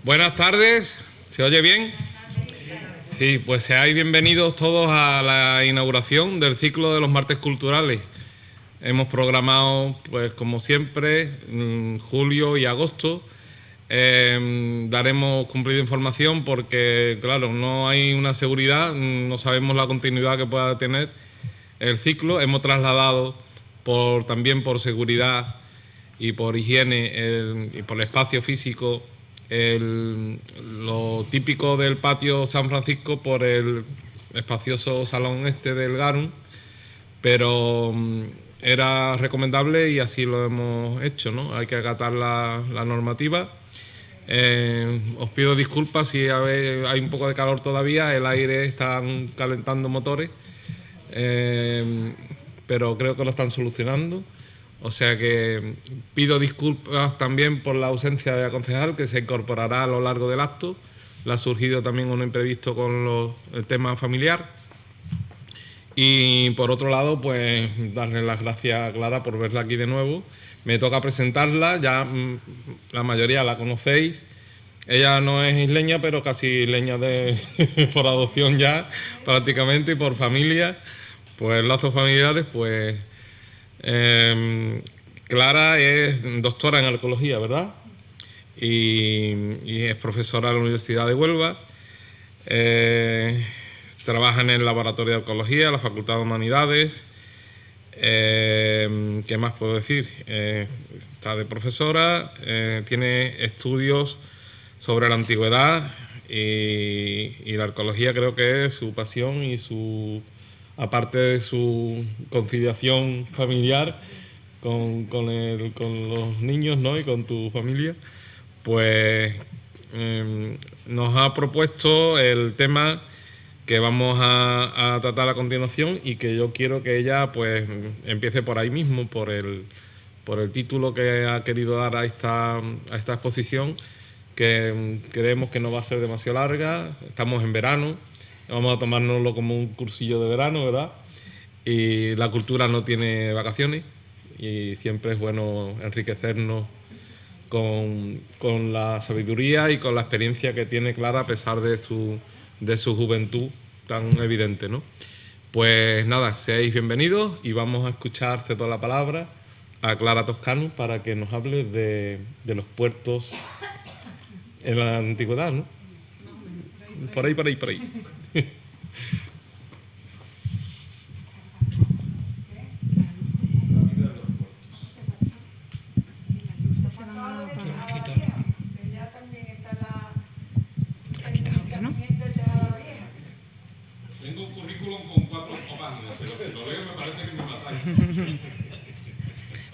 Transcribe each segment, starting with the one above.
Buenas tardes, ¿se oye bien? Sí, pues seáis bienvenidos todos a la inauguración del ciclo de los martes culturales. Hemos programado, pues como siempre, julio y agosto. Daremos cumplida información porque, claro, no hay una seguridad, no sabemos la continuidad que pueda tener el ciclo. Hemos trasladado también por seguridad y por higiene y por el espacio físico lo típico del patio San Francisco por el espacioso salón este del Garum, pero era recomendable y así lo hemos hecho, ¿no? Hay que acatar la normativa. Os pido disculpas si hay un poco de calor todavía, el aire está calentando motores, pero creo que lo están solucionando. O sea que pido disculpas también por la ausencia de la concejal, que se incorporará a lo largo del acto. Le ha surgido también un imprevisto con el tema familiar. Y por otro lado, pues darle las gracias a Clara por verla aquí de nuevo. Me toca presentarla, ya la mayoría la conocéis. Ella no es isleña, pero casi isleña por adopción ya, prácticamente, y por familia, pues lazos familiares, pues... Clara es doctora en arqueología, ¿verdad? Y es profesora de la Universidad de Huelva. Trabaja en el laboratorio de arqueología, la Facultad de Humanidades. ¿Qué más puedo decir? Está de profesora, tiene estudios sobre la antigüedad y la arqueología creo que es su pasión y aparte de su conciliación familiar con los niños, ¿no? Y con tu familia, pues nos ha propuesto el tema que vamos a tratar a continuación y que yo quiero que ella pues empiece por ahí mismo, por el título que ha querido dar a esta exposición, que creemos que no va a ser demasiado larga. Estamos en verano, vamos a tomárnoslo como un cursillo de verano, ¿verdad? Y la cultura no tiene vacaciones y siempre es bueno enriquecernos con la sabiduría y con la experiencia que tiene Clara a pesar de su juventud tan evidente, ¿no? Pues nada, seáis bienvenidos y vamos a escuchar, cedo la palabra a Clara Toscano para que nos hable de los puertos en la antigüedad, ¿no? Por ahí. Tengo un currículum con 4 páginas, pero si lo leo me parece que me matáis.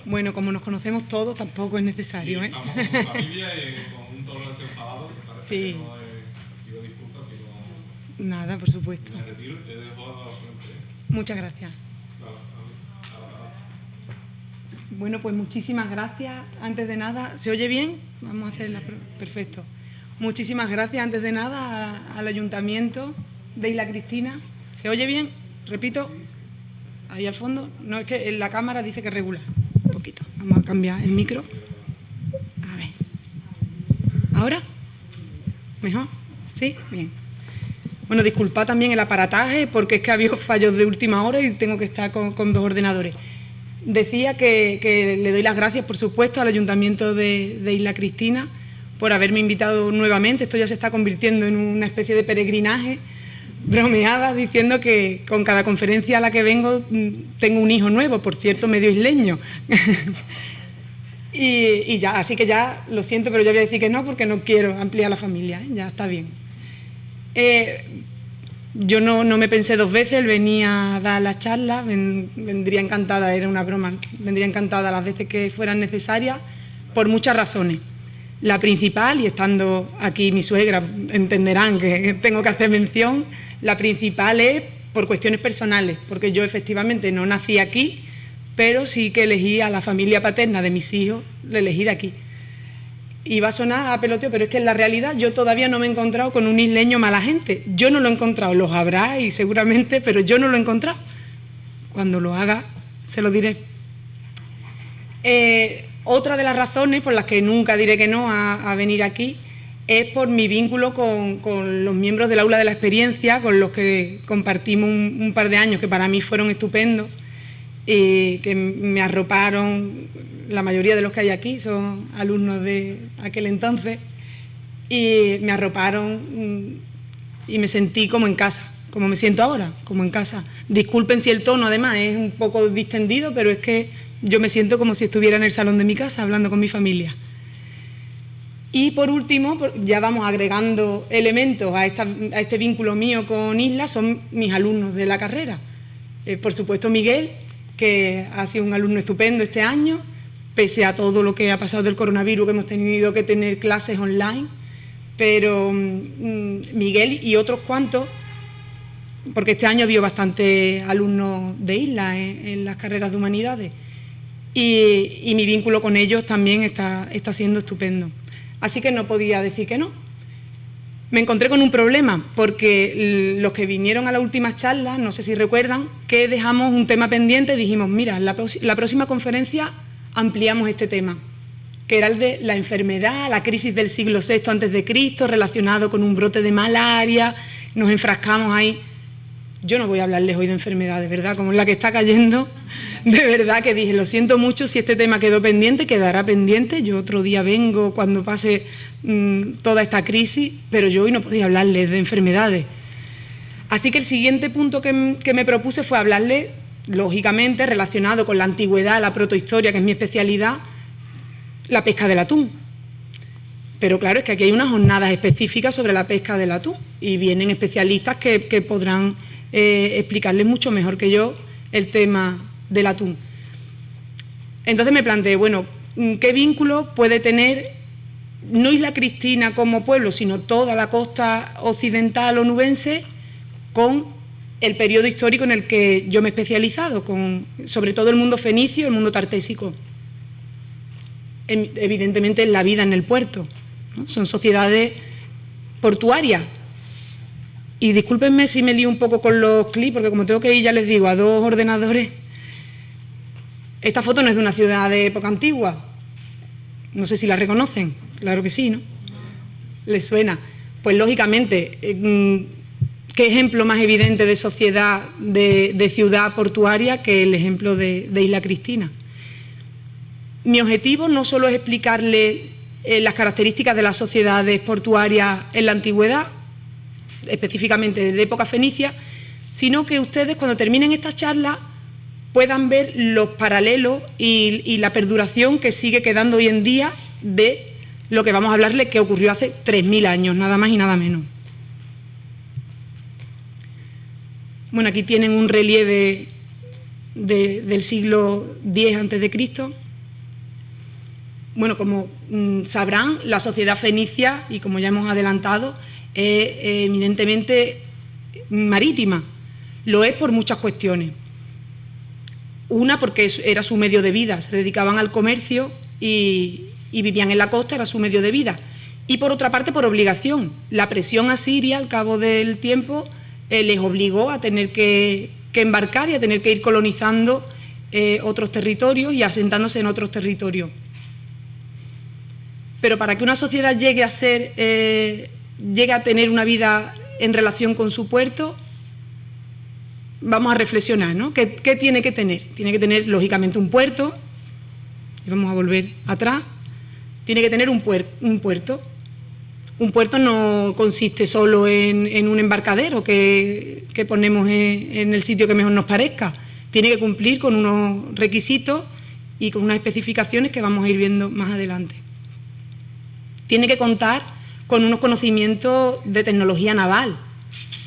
Bueno, como nos conocemos todos, tampoco es necesario, ¿eh? Estamos con familia y con un tono desenfadado, que parece sí. Que no pido disculpas, sino... Nada, por supuesto. Me retiro y te dejo a la frente. Muchas gracias. Bueno, pues muchísimas gracias. Antes de nada, ¿se oye bien? Vamos a hacerla. Perfecto. Muchísimas gracias, antes de nada, al Ayuntamiento de Isla Cristina. ¿Se oye bien? Repito. Ahí al fondo. No, es que en la cámara dice que es regular. Un poquito. Vamos a cambiar el micro. A ver. ¿Ahora? ¿Mejor? ¿Sí? Bien. Bueno, disculpad también el aparataje porque es que ha habido fallos de última hora y tengo que estar con 2 ordenadores. Decía que le doy las gracias, por supuesto, al Ayuntamiento de Isla Cristina por haberme invitado nuevamente. Esto ya se está convirtiendo en una especie de peregrinaje. Bromeaba diciendo que con cada conferencia a la que vengo tengo un hijo nuevo, por cierto, medio isleño. y ya, así que ya lo siento, pero yo voy a decir que no porque no quiero ampliar la familia, ¿eh? Ya está bien. Yo no me pensé 2 veces, él venía a dar la charla, vendría encantada, era una broma, vendría encantada las veces que fueran necesarias, por muchas razones. La principal, y estando aquí mi suegra, entenderán que tengo que hacer mención, la principal es por cuestiones personales, porque yo efectivamente no nací aquí, pero sí que elegí a la familia paterna de mis hijos, la elegí de aquí. Y va a sonar a peloteo, pero es que en la realidad yo todavía no me he encontrado con un isleño mala gente. Yo no lo he encontrado, los habrá y seguramente, pero yo no lo he encontrado. Cuando lo haga, se lo diré. Otra de las razones por las que nunca diré que no a venir aquí es por mi vínculo con los miembros del Aula de la Experiencia, con los que compartimos un par de años que para mí fueron estupendos, que me arroparon. La mayoría de los que hay aquí son alumnos de aquel entonces, y me arroparon y me sentí como en casa, como me siento ahora, como en casa. Disculpen si el tono además es un poco distendido, pero es que yo me siento como si estuviera en el salón de mi casa hablando con mi familia. Y por último, ya vamos agregando elementos a este vínculo mío con Isla, son mis alumnos de la carrera. Por supuesto Miguel, que ha sido un alumno estupendo este año, pese a todo lo que ha pasado del coronavirus, que hemos tenido que tener clases online, pero Miguel y otros cuantos, porque este año ha habido bastantes alumnos de Isla en las carreras de humanidades, y mi vínculo con ellos también está siendo estupendo. Así que no podía decir que no. Me encontré con un problema, porque los que vinieron a las últimas charlas, no sé si recuerdan, que dejamos un tema pendiente y dijimos, mira, la próxima conferencia ampliamos este tema, que era el de la enfermedad, la crisis del siglo VI a.C., relacionado con un brote de malaria, nos enfrascamos ahí. Yo no voy a hablarles hoy de enfermedad, de verdad, como es la que está cayendo, de verdad que dije, lo siento mucho si este tema quedó pendiente, quedará pendiente, yo otro día vengo cuando pase toda esta crisis, pero yo hoy no podía hablarles de enfermedades. Así que el siguiente punto que me propuse fue hablarles, lógicamente, relacionado con la antigüedad, la protohistoria, que es mi especialidad, la pesca del atún. Pero claro, es que aquí hay unas jornadas específicas sobre la pesca del atún y vienen especialistas que podrán explicarles mucho mejor que yo el tema del atún. Entonces me planteé, bueno, ¿qué vínculo puede tener no Isla Cristina como pueblo, sino toda la costa occidental onubense con el periodo histórico en el que yo me he especializado, sobre todo el mundo fenicio y el mundo tartésico? Evidentemente la vida en el puerto, ¿no? Son sociedades portuarias. Y discúlpenme si me lío un poco con los clips, porque como tengo que ir, ya les digo, a 2 ordenadores. Esta foto no es de una ciudad de época antigua. No sé si la reconocen. Claro que sí, ¿no? ¿Les suena? Pues lógicamente, ¿qué ejemplo más evidente de sociedad, de ciudad portuaria que el ejemplo de Isla Cristina? Mi objetivo no solo es explicarle las características de las sociedades portuarias en la antigüedad, específicamente de época fenicia, sino que ustedes cuando terminen esta charla puedan ver los paralelos y la perduración que sigue quedando hoy en día de lo que vamos a hablarles que ocurrió hace 3000 años, nada más y nada menos. Bueno, aquí tienen un relieve del siglo X a.C. Bueno, como sabrán, la sociedad fenicia, y como ya hemos adelantado, es eminentemente marítima. Lo es por muchas cuestiones. Una, porque era su medio de vida, se dedicaban al comercio y vivían en la costa, era su medio de vida. Y por otra parte, por obligación. La presión asiria, al cabo del tiempo, les obligó a tener que embarcar y a tener que ir colonizando otros territorios y asentándose en otros territorios. Pero para que una sociedad llegue a tener una vida en relación con su puerto, vamos a reflexionar, ¿no? ¿Qué tiene que tener? Tiene que tener, lógicamente, un puerto, y vamos a volver atrás, tiene que tener un puerto. Un puerto no consiste solo en un embarcadero que ponemos en el sitio que mejor nos parezca, tiene que cumplir con unos requisitos y con unas especificaciones que vamos a ir viendo más adelante. Tiene que contar con unos conocimientos de tecnología naval.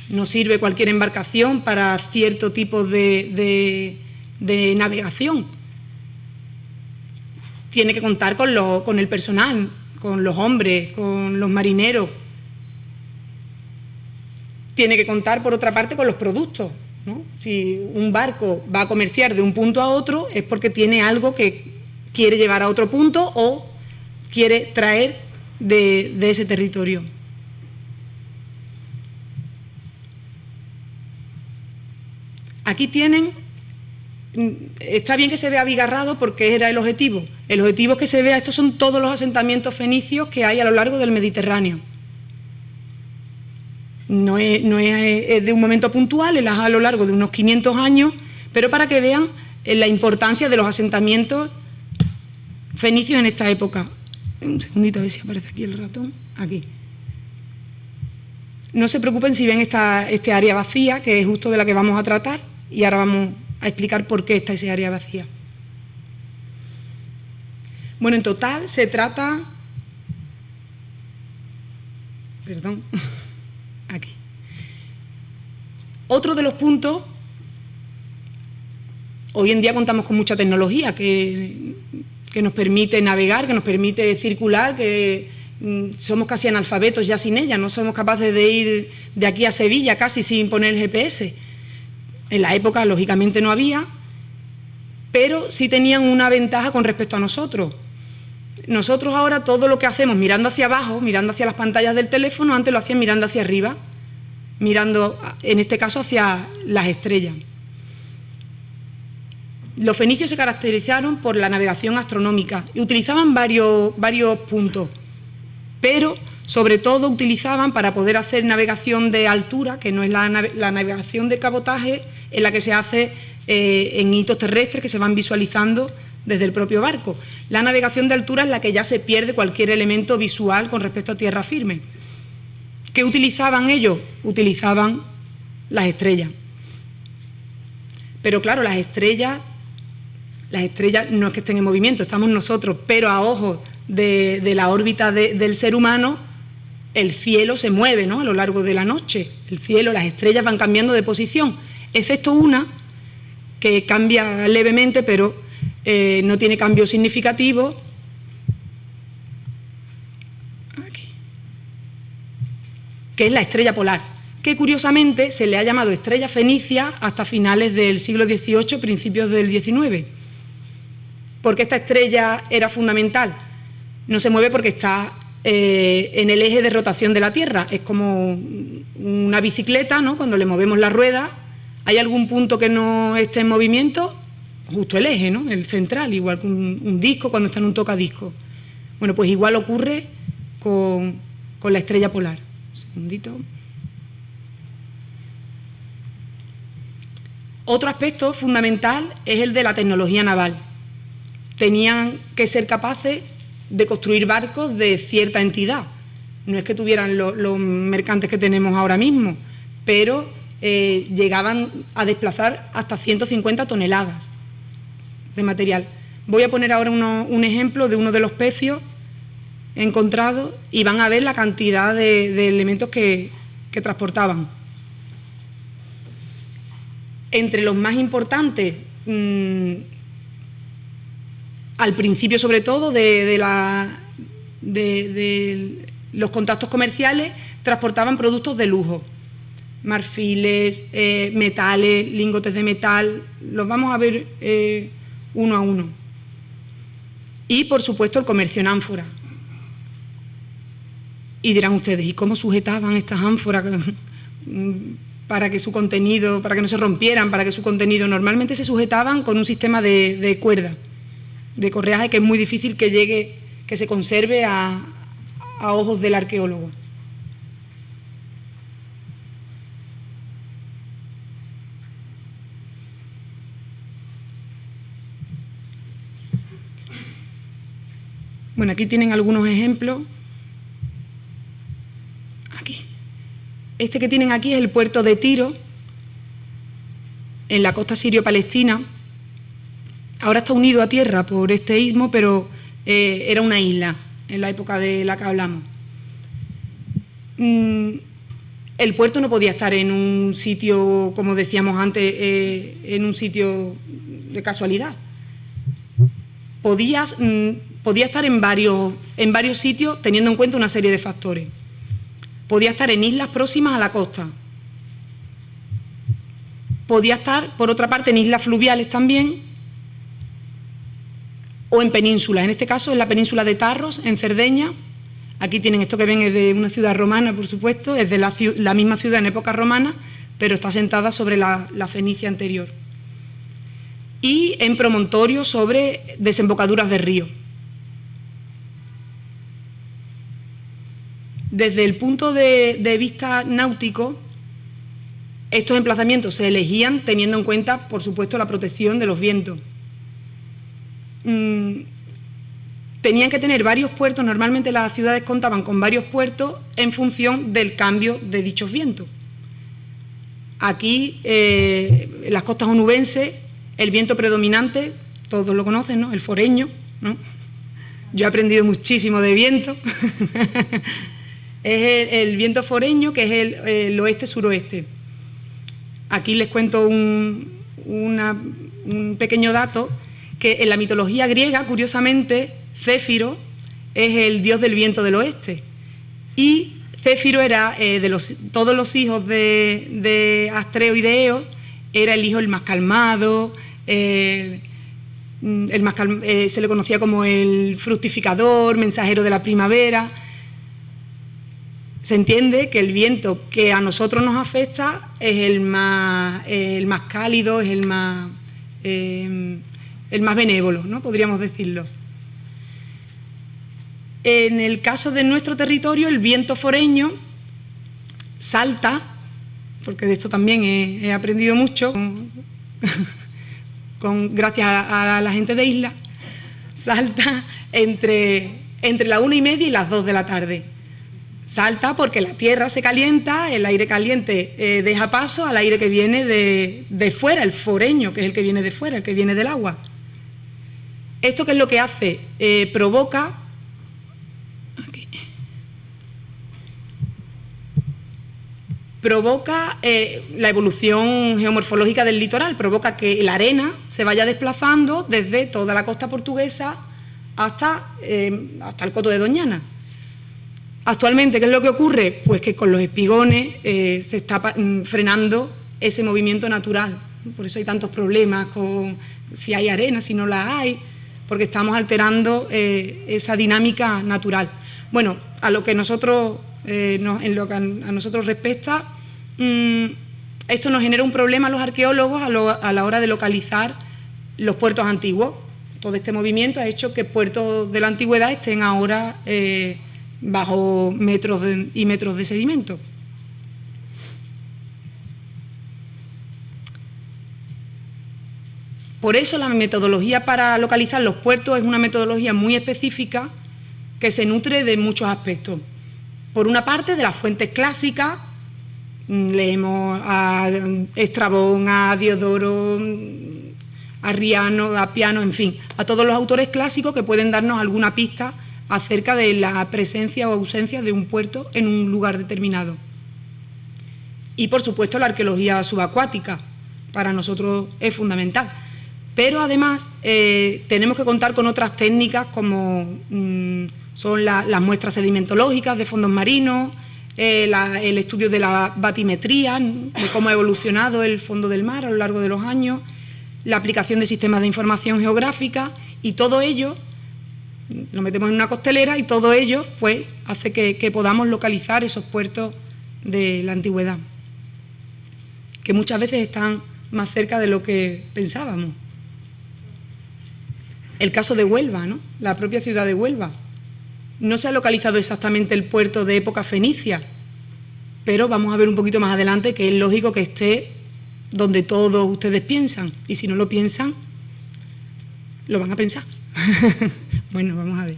No sirve cualquier embarcación para cierto tipo de navegación. Tiene que contar con el personal, con los hombres, con los marineros. Tiene que contar, por otra parte, con los productos, ¿no? Si un barco va a comerciar de un punto a otro es porque tiene algo que quiere llevar a otro punto o quiere traer de ese territorio. Aquí tienen, está bien que se vea abigarrado porque era el objetivo. El objetivo es que se vea, estos son todos los asentamientos fenicios que hay a lo largo del Mediterráneo. es de un momento puntual, es a lo largo de unos 500 años, pero para que vean la importancia de los asentamientos fenicios en esta época. Un segundito, a ver si aparece aquí el ratón. Aquí. No se preocupen si ven este área vacía, que es justo de la que vamos a tratar, y ahora vamos a explicar por qué está ese área vacía. Bueno, en total se trata... Perdón. Aquí. Otro de los puntos, hoy en día contamos con mucha tecnología que nos permite navegar, que nos permite circular, que somos casi analfabetos ya sin ella, no somos capaces de ir de aquí a Sevilla casi sin poner el GPS. En la época, lógicamente, no había, pero sí tenían una ventaja con respecto a nosotros. Nosotros ahora todo lo que hacemos mirando hacia abajo, mirando hacia las pantallas del teléfono, antes lo hacían mirando hacia arriba, mirando, en este caso, hacia las estrellas. Los fenicios se caracterizaron por la navegación astronómica y utilizaban varios puntos, pero sobre todo utilizaban para poder hacer navegación de altura, que no es la navegación de cabotaje, en la que se hace en hitos terrestres que se van visualizando desde el propio barco. La navegación de altura es la que ya se pierde cualquier elemento visual con respecto a tierra firme. ¿Qué utilizaban ellos? Utilizaban las estrellas. Pero claro, las estrellas no es que estén en movimiento, estamos nosotros, pero a ojos de la órbita del ser humano, el cielo se mueve, ¿no?, a lo largo de la noche. El cielo, las estrellas van cambiando de posición, excepto una que cambia levemente, pero no tiene cambio significativo. Aquí. Que es la estrella polar, que curiosamente se le ha llamado estrella fenicia hasta finales del siglo XVIII, principios del XIX. ¿Por qué esta estrella era fundamental? No se mueve porque está en el eje de rotación de la Tierra. Es como una bicicleta, ¿no? Cuando le movemos la rueda, ¿hay algún punto que no esté en movimiento? Justo el eje, ¿no?, el central, igual que un disco cuando está en un tocadiscos. Bueno, pues igual ocurre con la estrella polar. Un segundito. Otro aspecto fundamental es el de la tecnología naval. Tenían que ser capaces de construir barcos de cierta entidad. No es que tuvieran los mercantes que tenemos ahora mismo, pero llegaban a desplazar hasta 150 toneladas de material. Voy a poner ahora un ejemplo de uno de los pecios encontrados y van a ver la cantidad de elementos que transportaban. Entre los más importantes, al principio sobre todo de los contactos comerciales, transportaban productos de lujo, marfiles, metales, lingotes de metal, los vamos a ver uno a uno. Y por supuesto el comercio en ánfora. Y dirán ustedes, ¿y cómo sujetaban estas ánforas para que su contenido, para que no se rompieran, para que su contenido? Normalmente se sujetaban con un sistema de cuerda, de correaje, que es muy difícil que llegue, que se conserve a ojos del arqueólogo. Bueno, aquí tienen algunos ejemplos. Aquí. Este que tienen aquí es el puerto de Tiro, en la costa sirio-palestina. Ahora está unido a tierra por este istmo, pero era una isla en la época de la que hablamos. El puerto no podía estar en un sitio, como decíamos antes, en un sitio de casualidad. Podía estar en varios sitios teniendo en cuenta una serie de factores. Podía estar en islas próximas a la costa. Podía estar, por otra parte, en islas fluviales también, o en penínsulas. En este caso, en la península de Tarros, en Cerdeña. Aquí tienen esto que ven, es de una ciudad romana, por supuesto, es de la misma ciudad en época romana, pero está asentada sobre la Fenicia anterior. Y en promontorios sobre desembocaduras de río. Desde el punto de vista náutico, estos emplazamientos se elegían teniendo en cuenta, por supuesto, la protección de los vientos. Tenían que tener varios puertos, normalmente las ciudades contaban con varios puertos en función del cambio de dichos vientos. Aquí, en las costas onubenses, el viento predominante, todos lo conocen, ¿no? El foreño, ¿no? Yo he aprendido muchísimo de viento. Es el viento foreño, que es el oeste-suroeste. Aquí les cuento un pequeño dato, que en la mitología griega, curiosamente, Céfiro es el dios del viento del oeste. Y Céfiro era, todos los hijos de Astreo y de Eos, era el hijo el más calmado, se le conocía como el fructificador, mensajero de la primavera. Se entiende que el viento que a nosotros nos afecta es el más cálido, es el más benévolo, ¿no? Podríamos decirlo. En el caso de nuestro territorio, el viento foreño salta, porque de esto también he aprendido mucho, gracias a la gente de Isla, salta entre la 1:30 y las 2 de la tarde. Salta porque la tierra se calienta, el aire caliente deja paso al aire que viene de fuera, el foreño, que es el que viene de fuera, el que viene del agua. ¿Esto qué es lo que hace? Provoca la evolución geomorfológica del litoral, provoca que la arena se vaya desplazando desde toda la costa portuguesa hasta el coto de Doñana. Actualmente, ¿qué es lo que ocurre? Pues que con los espigones se está frenando ese movimiento natural. Por eso hay tantos problemas con si hay arena, si no la hay, porque estamos alterando esa dinámica natural. Bueno, a lo que nosotros, en lo que a nosotros respecta, esto nos genera un problema a los arqueólogos a la hora de localizar los puertos antiguos. Todo este movimiento ha hecho que puertos de la antigüedad estén ahora bajo metros y metros de sedimento. Por eso la metodología para localizar los puertos es una metodología muy específica que se nutre de muchos aspectos. Por una parte, de las fuentes clásicas, leemos a Estrabón, a Diodoro, a Arriano, a Appiano, en fin, a todos los autores clásicos que pueden darnos alguna pista acerca de la presencia o ausencia de un puerto en un lugar determinado. Y, por supuesto, la arqueología subacuática, para nosotros es fundamental. Pero, además, tenemos que contar con otras técnicas como son las muestras sedimentológicas de fondos marinos, el estudio de la batimetría, de cómo ha evolucionado el fondo del mar a lo largo de los años, la aplicación de sistemas de información geográfica, y todo ello lo metemos en una costelera y todo ello pues hace que podamos localizar esos puertos de la antigüedad, que muchas veces están más cerca de lo que pensábamos. El caso de Huelva, ¿no? La propia ciudad de Huelva. No se ha localizado exactamente el puerto de época fenicia, pero vamos a ver un poquito más adelante que es lógico que esté donde todos ustedes piensan, y si no lo piensan, lo van a pensar. Bueno, vamos a ver.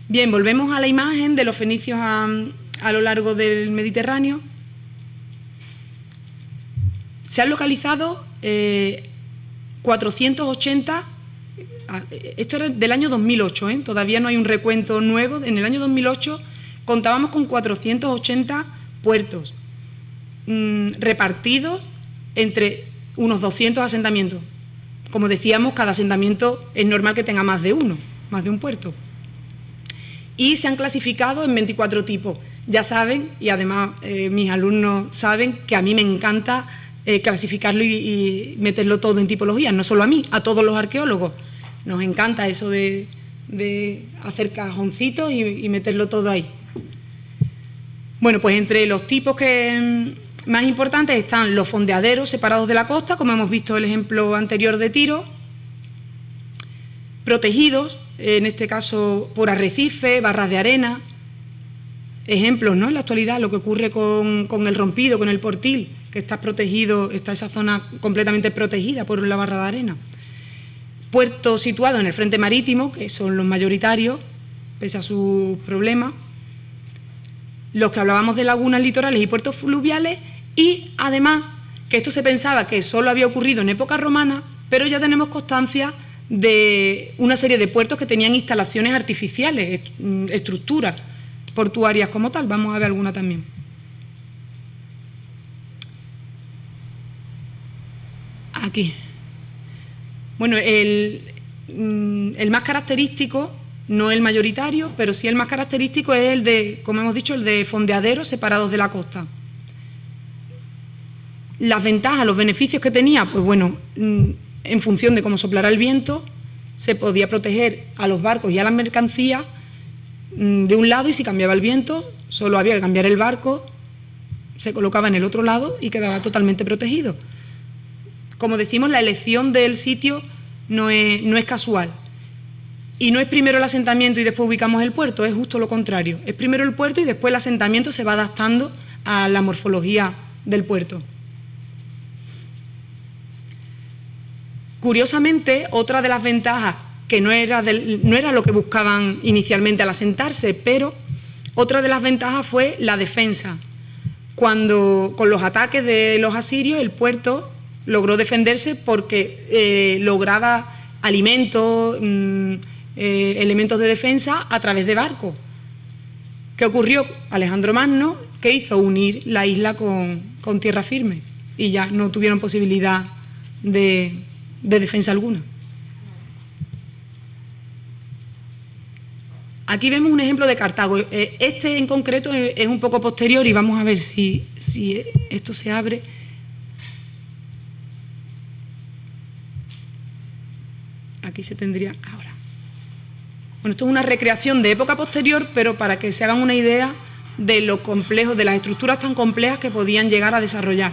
Bien, volvemos a la imagen de los fenicios a lo largo del Mediterráneo. Se han localizado 480, esto era del año 2008, todavía no hay un recuento nuevo. En el año 2008 contábamos con 480 puertos repartidos entre unos 200 asentamientos. Como decíamos, cada asentamiento es normal que tenga más de un puerto. Y se han clasificado en 24 tipos. Ya saben, y además mis alumnos saben, que a mí me encanta clasificarlo y meterlo todo en tipologías, no solo a mí, a todos los arqueólogos. Nos encanta eso de hacer cajoncitos y meterlo todo ahí. Bueno, pues entre los tipos más importantes están los fondeaderos separados de la costa, como hemos visto el ejemplo anterior de Tiro, protegidos, en este caso por arrecife, barras de arena. Ejemplos, ¿no? En la actualidad, lo que ocurre con el Rompido, con el Portil, que está protegido, está esa zona completamente protegida por la barra de arena. Puertos situados en el frente marítimo, que son los mayoritarios, pese a sus problemas. Los que hablábamos de lagunas litorales y puertos fluviales, y además que esto se pensaba que solo había ocurrido en época romana, pero ya tenemos constancia de una serie de puertos que tenían instalaciones artificiales, estructuras portuarias como tal. Vamos a ver alguna también. Aquí. Bueno, el más característico, no el mayoritario, pero sí el más característico es el de, como hemos dicho, el de fondeaderos separados de la costa. Las ventajas, los beneficios que tenía, pues bueno, en función de cómo soplara el viento, se podía proteger a los barcos y a las mercancías de un lado, y si cambiaba el viento, solo había que cambiar el barco, se colocaba en el otro lado y quedaba totalmente protegido. Como decimos, la elección del sitio no es casual. Y no es primero el asentamiento y después ubicamos el puerto, es justo lo contrario. Es primero el puerto y después el asentamiento se va adaptando a la morfología del puerto. Curiosamente, otra de las ventajas, que no era lo que buscaban inicialmente al asentarse, pero otra de las ventajas fue la defensa. Cuando con los ataques de los asirios, el puerto logró defenderse porque lograba alimentos, elementos de defensa a través de barcos. ¿Qué ocurrió? Alejandro Magno, que hizo unir la isla con tierra firme, y ya no tuvieron posibilidad de defensa alguna. Aquí vemos un ejemplo de Cartago. Este en concreto es un poco posterior y vamos a ver si esto se abre. Aquí se tendría ahora. Bueno, esto es una recreación de época posterior, pero para que se hagan una idea de lo complejo, de las estructuras tan complejas que podían llegar a desarrollar.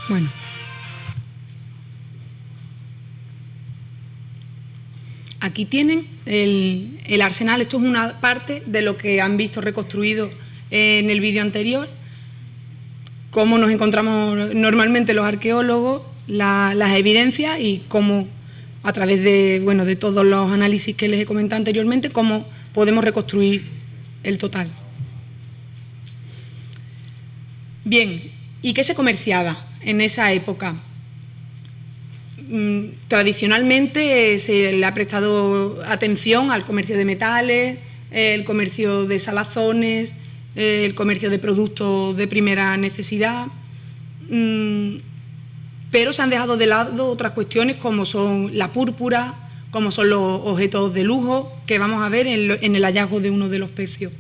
Bueno. Aquí tienen el arsenal. Esto es una parte de lo que han visto reconstruido en el vídeo anterior. Cómo nos encontramos normalmente los arqueólogos, las evidencias, y cómo, a través de todos los análisis que les he comentado anteriormente, cómo podemos reconstruir el total. Bien, ¿y qué se comerciaba en esa época? Tradicionalmente se le ha prestado atención al comercio de metales, el comercio de salazones, el comercio de productos de primera necesidad, pero se han dejado de lado otras cuestiones como son la púrpura, como son los objetos de lujo que vamos a ver en el hallazgo de uno de los pecios.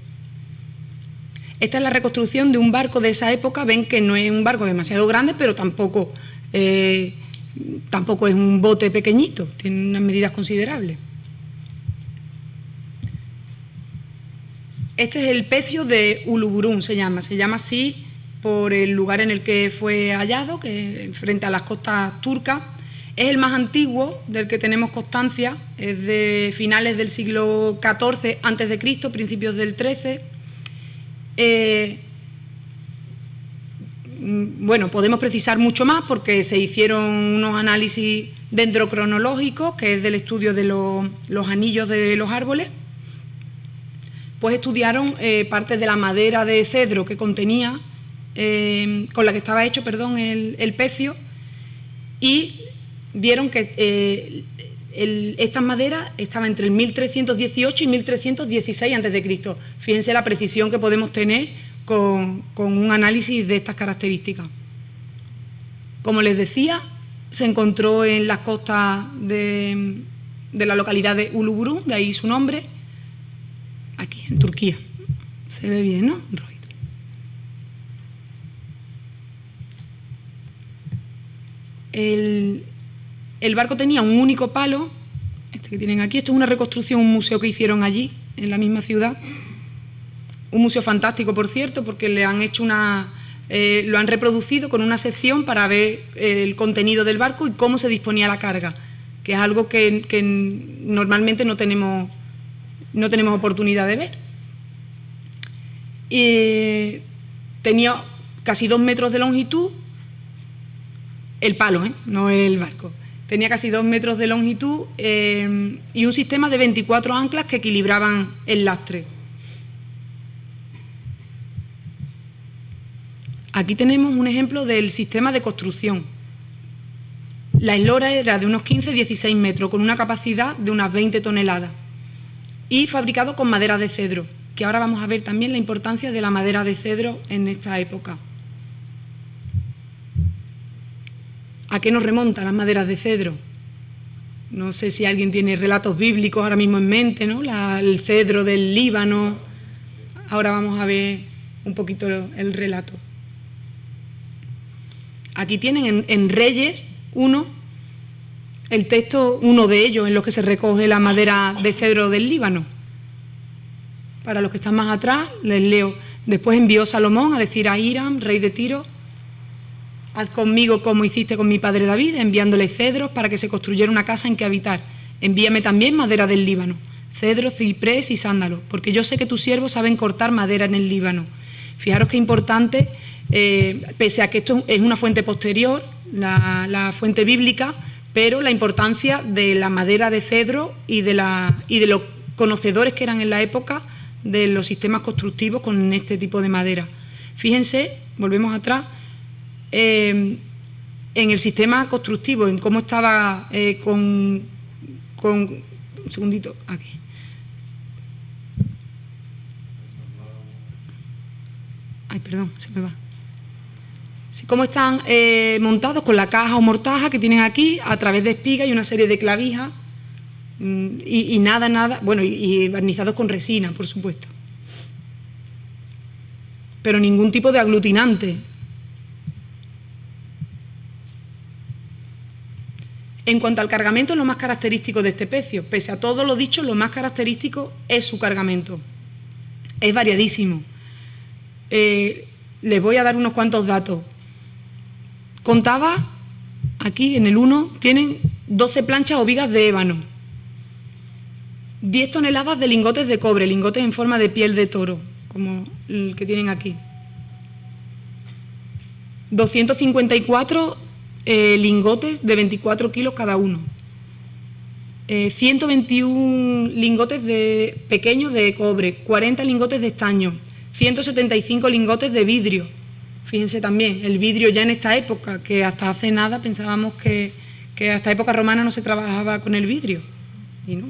Esta es la reconstrucción de un barco de esa época. Ven que no es un barco demasiado grande, pero tampoco es un bote pequeñito, tiene unas medidas considerables. Este es el pecio de Uluburún, se llama así por el lugar en el que fue hallado, que frente a las costas turcas. Es el más antiguo del que tenemos constancia, es de finales del siglo XIV a.C., principios del XIII. Bueno, podemos precisar mucho más porque se hicieron unos análisis dendrocronológicos, que es del estudio de los anillos de los árboles. Pues estudiaron parte de la madera de cedro que contenía, con la que estaba hecho, el pecio, y vieron que estas maderas estaban entre el 1318 y 1316 a.C. Fíjense la precisión que podemos tener con un análisis de estas características. Como les decía, se encontró en las costas de la localidad de Uluburú, de ahí su nombre, aquí en Turquía. Se ve bien, ¿no? El barco tenía un único palo, este que tienen aquí. Esto es una reconstrucción, un museo que hicieron allí, en la misma ciudad. Un museo fantástico, por cierto, porque le han hecho lo han reproducido con una sección para ver el contenido del barco y cómo se disponía la carga, que es algo que normalmente no tenemos oportunidad de ver. Tenía casi 2 metros de longitud, el palo, no el barco. Tenía casi 2 metros de longitud y un sistema de 24 anclas que equilibraban el lastre. Aquí tenemos un ejemplo del sistema de construcción. La eslora era de unos 15-16 metros, con una capacidad de unas 20 toneladas y fabricado con madera de cedro, que ahora vamos a ver también la importancia de la madera de cedro en esta época. ¿A qué nos remontan las maderas de cedro? No sé si alguien tiene relatos bíblicos ahora mismo en mente, ¿no? El cedro del Líbano. Ahora vamos a ver un poquito el relato. Aquí tienen en Reyes 1, el texto, uno de ellos, en los que se recoge la madera de cedro del Líbano. Para los que están más atrás, les leo. Después envió Salomón a decir a Hiram, rey de Tiro: haz conmigo como hiciste con mi padre David, enviándole cedros para que se construyera una casa en que habitar. Envíame también madera del Líbano, cedro, ciprés y sándalo, porque yo sé que tus siervos saben cortar madera en el Líbano. Fijaros qué importante, pese a que esto es una fuente posterior, la fuente bíblica, pero la importancia de la madera de cedro y de los conocedores que eran en la época de los sistemas constructivos con este tipo de madera. Fíjense, volvemos atrás, en el sistema constructivo, en cómo estaba un segundito, aquí. Ay, perdón, se me va. Sí, cómo están montados con la caja o mortaja que tienen aquí, a través de espigas y una serie de clavijas, y bueno, y barnizados con resina, por supuesto. Pero ningún tipo de aglutinante. En cuanto al cargamento, es lo más característico de este pecio. Pese a todo lo dicho, lo más característico es su cargamento. Es variadísimo. Les voy a dar unos cuantos datos. Contaba, aquí en el 1, tienen 12 planchas o vigas de ébano, 10 toneladas de lingotes de cobre, lingotes en forma de piel de toro, como el que tienen aquí. 254 lingotes de 24 kilos cada uno. 121 lingotes pequeños de cobre, 40 lingotes de estaño, 175 lingotes de vidrio. Fíjense también, el vidrio ya en esta época, que hasta hace nada pensábamos que hasta época romana no se trabajaba con el vidrio, y no.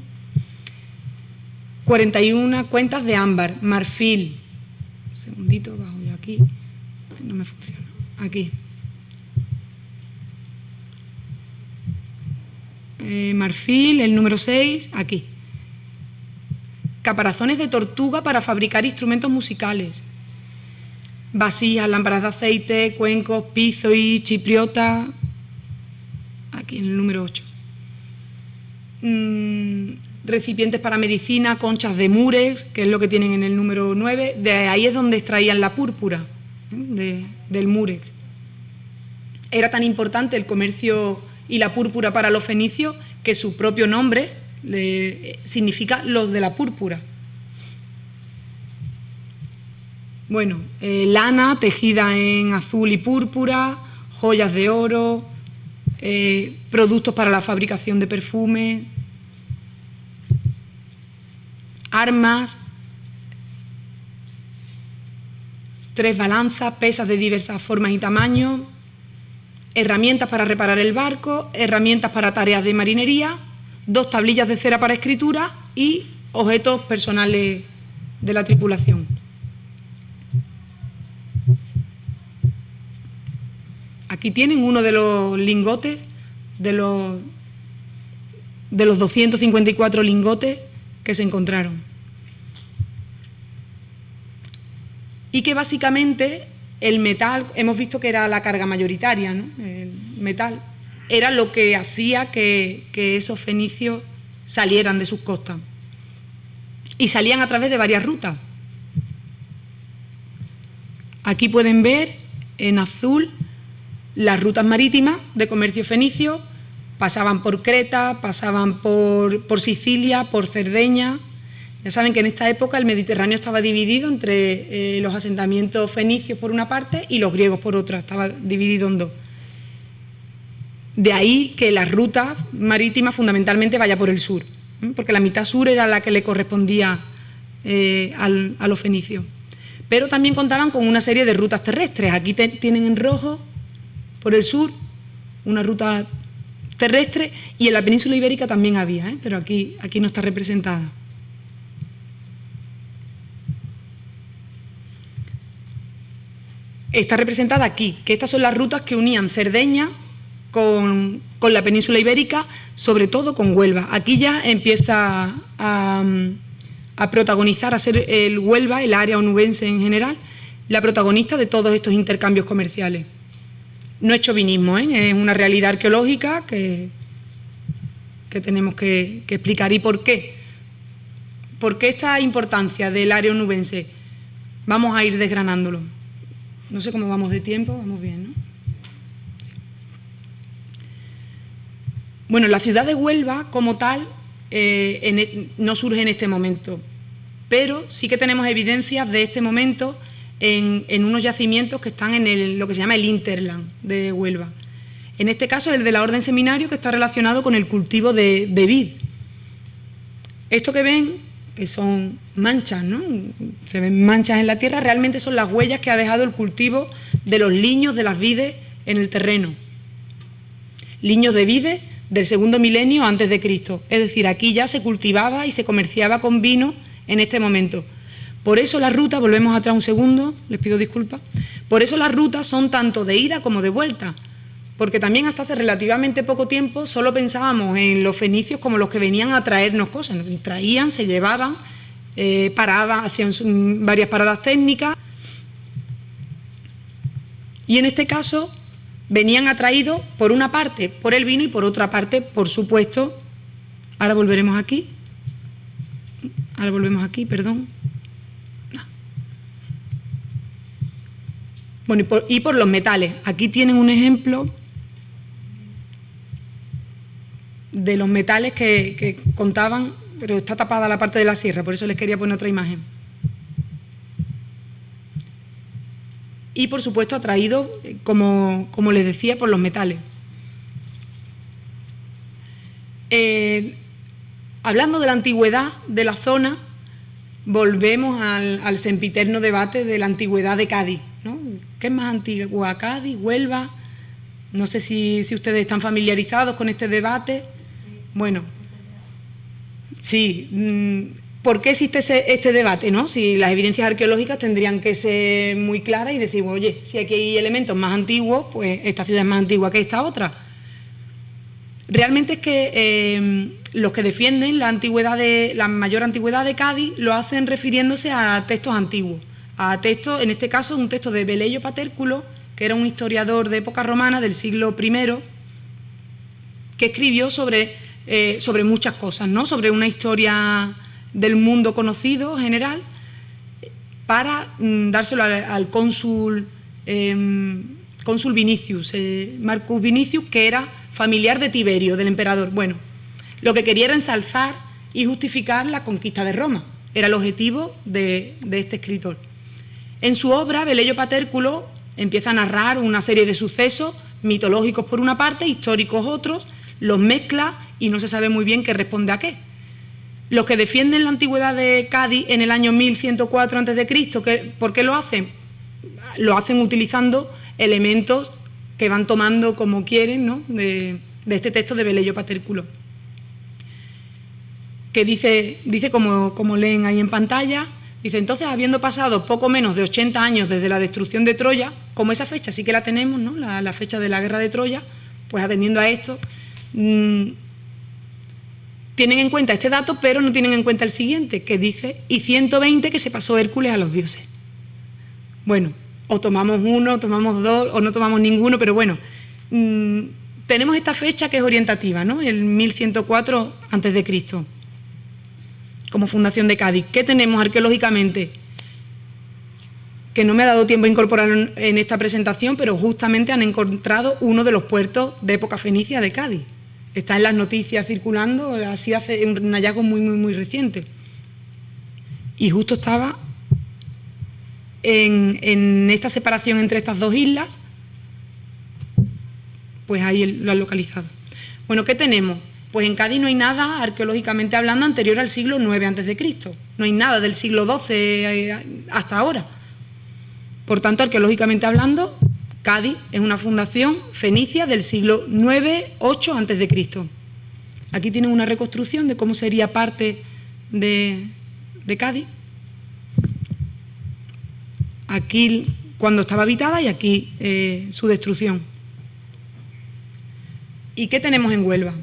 41 cuentas de ámbar, marfil. Un segundito, bajo yo aquí. No me funciona. Aquí. Marfil, el número 6, aquí. Caparazones de tortuga para fabricar instrumentos musicales. Vasijas, lámparas de aceite, cuencos, pizo y chipriota. Aquí en el número 8. Recipientes para medicina, conchas de murex, que es lo que tienen en el número 9. De ahí es donde extraían la púrpura, del murex. Era tan importante el comercio y la púrpura para los fenicios que su propio nombre significa los de la púrpura. Bueno, lana tejida en azul y púrpura, joyas de oro, productos para la fabricación de perfumes, armas, 3 balanzas, pesas de diversas formas y tamaños, herramientas para reparar el barco, herramientas para tareas de marinería, 2 tablillas de cera para escritura y objetos personales de la tripulación. Aquí tienen uno de los lingotes, de los de los 254 lingotes que se encontraron. Y que básicamente el metal, hemos visto que era la carga mayoritaria, ¿no? El metal era lo que hacía que esos fenicios salieran de sus costas. Y salían a través de varias rutas. Aquí pueden ver en azul las rutas marítimas de comercio fenicio, pasaban por Creta, pasaban por Sicilia, por Cerdeña. Ya saben que en esta época el Mediterráneo estaba dividido entre los asentamientos fenicios por una parte y los griegos por otra, estaba dividido en dos. De ahí que la ruta marítima fundamentalmente vaya por el sur, porque la mitad sur era la que le correspondía a los fenicios. Pero también contaban con una serie de rutas terrestres. Aquí tienen en rojo, por el sur, una ruta terrestre, y en la península ibérica también había, pero aquí no está representada. Está representada aquí, que estas son las rutas que unían Cerdeña con la península ibérica, sobre todo con Huelva. Aquí ya empieza a protagonizar, a ser el Huelva, el área onubense en general, la protagonista de todos estos intercambios comerciales. No es chauvinismo, es una realidad arqueológica que tenemos que explicar. ¿Y por qué? ¿Por qué esta importancia del área onubense? Vamos a ir desgranándolo. No sé cómo vamos de tiempo, vamos bien, ¿no? Bueno, la ciudad de Huelva, como tal, no surge en este momento, pero sí que tenemos evidencias de este momento en unos yacimientos que están en lo que se llama el hinterland de Huelva. En este caso, el de la Orden Seminario, que está relacionado con el cultivo de vid. Esto que ven, que son manchas, ¿no? Se ven manchas en la tierra, realmente son las huellas que ha dejado el cultivo de los liños de las vides en el terreno. Liños de vides del segundo milenio antes de Cristo. Es decir, aquí ya se cultivaba y se comerciaba con vino en este momento. Por eso las rutas, volvemos atrás un segundo, les pido disculpas, por eso las rutas son tanto de ida como de vuelta, porque también hasta hace relativamente poco tiempo solo pensábamos en los fenicios como los que venían a traernos cosas, traían, se llevaban, paraban, hacían varias paradas técnicas, y en este caso venían atraídos por una parte por el vino y por otra parte, por supuesto, ahora volvemos aquí, perdón. Bueno, y por los metales. Aquí tienen un ejemplo de los metales que contaban, pero está tapada la parte de la sierra, por eso les quería poner otra imagen. Y, por supuesto, atraído, como les decía, por los metales. Hablando de la antigüedad de la zona, volvemos al sempiterno debate de la antigüedad de Cádiz, ¿no? ¿Qué es más antigua, Cádiz, Huelva? No sé si ustedes están familiarizados con este debate. Bueno, sí. ¿Por qué existe este debate, no? Si las evidencias arqueológicas tendrían que ser muy claras y decir, oye, si aquí hay elementos más antiguos, pues esta ciudad es más antigua que esta otra. Realmente es que los que defienden la mayor antigüedad de Cádiz lo hacen refiriéndose a textos antiguos, a textos, en este caso un texto de Velello Patérculo, que era un historiador de época romana del siglo I, que escribió sobre muchas cosas, ¿no? Sobre una historia del mundo conocido general, para dárselo al cónsul Vinicius, Marcus Vinicius, que era familiar de Tiberio, del emperador. Bueno, lo que quería era ensalzar y justificar la conquista de Roma, era el objetivo de este escritor. En su obra, Velello Patérculo empieza a narrar una serie de sucesos mitológicos por una parte, históricos otros, los mezcla y no se sabe muy bien qué responde a qué. Los que defienden la antigüedad de Cádiz en el año 1104 a.C., ¿por qué lo hacen? Lo hacen utilizando elementos que van tomando como quieren, ¿no? de este texto de Velello Patérculo, que dice como leen ahí en pantalla, dice: entonces, habiendo pasado poco menos de 80 años desde la destrucción de Troya, como esa fecha sí que la tenemos, ¿no? La fecha de la guerra de Troya, pues atendiendo a esto, tienen en cuenta este dato, pero no tienen en cuenta el siguiente, que dice, y 120 que se pasó Hércules a los dioses. Bueno, o tomamos uno, o tomamos dos, o no tomamos ninguno, pero bueno, tenemos esta fecha que es orientativa, ¿no? El 1104 a.C., como fundación de Cádiz. ¿Qué tenemos arqueológicamente? Que no me ha dado tiempo a incorporar en esta presentación, pero justamente han encontrado uno de los puertos de época fenicia de Cádiz. Está en las noticias circulando, así hace un hallazgo muy reciente. Y justo estaba en esta separación entre estas dos islas, pues ahí lo han localizado. Bueno, ¿qué tenemos? Pues en Cádiz no hay nada, arqueológicamente hablando, anterior al siglo IX a.C. No hay nada del siglo XII hasta ahora. Por tanto, arqueológicamente hablando, Cádiz es una fundación fenicia del siglo IX-VIII a.C. Aquí tienen una reconstrucción de cómo sería parte de Cádiz. Aquí cuando estaba habitada y aquí su destrucción. ¿Y qué tenemos en Huelva?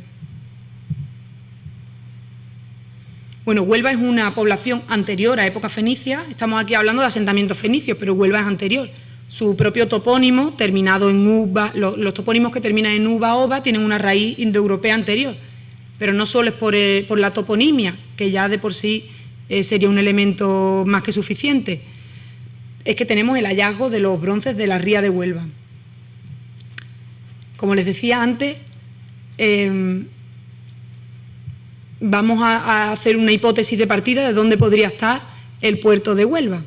Bueno, Huelva es una población anterior a época fenicia, estamos aquí hablando de asentamientos fenicios, pero Huelva es anterior. Su propio topónimo, terminado en uva, los topónimos que terminan en uva, ova, tienen una raíz indoeuropea anterior, pero no solo es por la toponimia, que ya de por sí sería un elemento más que suficiente, es que tenemos el hallazgo de los bronces de la ría de Huelva. Como les decía antes, vamos a hacer una hipótesis de partida de dónde podría estar el puerto de Huelva.